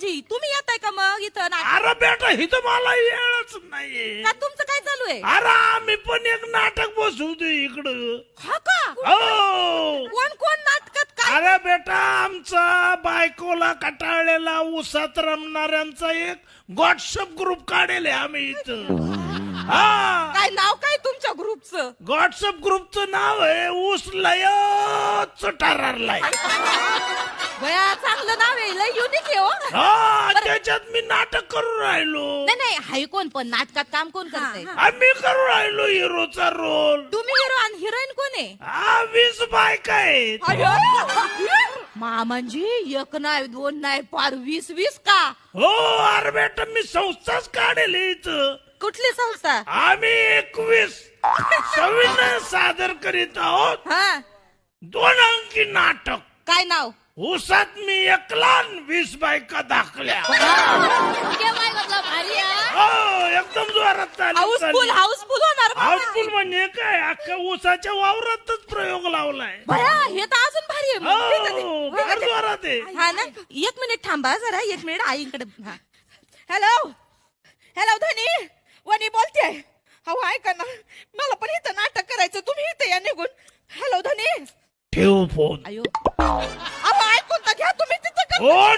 मामांजी तुम्ही येताय का मग इथं नाटक? अरे बेटा इथं मला येळच नाहीये. का तुमचं काय चालू आहे? अरे आम्ही पण एक नाटक बसवतो इकडं. हा का? हो. कोण कोण नाटकात काय? अरे बेटा आमचा बायकोला कटाळलेला उसात रमणाऱ्यांचा एक व्हॉट्सअप ग्रुप काढेल आम्ही इथं. हा काय नाव काय तुमच्या ग्रुपचं? व्हॉट्सअप ग्रुपचं नाव आहे ऊस लय चटारलाय. बया चांगलं नाव आहे, लय युनिक आहे हो. हा त्याच्यात मी नाटक करून राहिलो. नाही नाही, हाय कोण पण नाटकात काम कोण करतंय? आम्ही करून राहिलो हिरोचा रोल. तुम्ही हिरो आणि हिरोईन कोण आहे? हा 20 बायका आहेत. मामांजी एक नाही दोन नाही फार 20 का? हो अरे बेटा मी संस्थाच काढेल इथं. कुठली संस्था? आम्ही 21 सविनय सादर करीत आहोत हा 2 अंकी नाटक. काय नाव? उसात मी एकला 20 बायका दाखल्या. केव्हाय म्हटलं भारी आहे. हो एकदम जोरात हाऊसफुल हाऊसफुल होणार बाबा. हाऊसफुल म्हणजे काय अख्ख्या उसाच्या वावरातच प्रयोग लावलाय. बया हे तर अजून भारी आहे मग. हो फार जोरात आहे. हा ना, एक मिनिट थांबा जरा, एक मिनिट आईकडे. हॅलो हॅलो धनी, वनी बोलते. अहो ऐका ना, मला पण इथं नाटक करायचं, तुम्ही इथं या निघून. हॅलो धनी. ठेव फोन. अयो अहो ऐकून तर घ्या तुम्ही तिथं. हो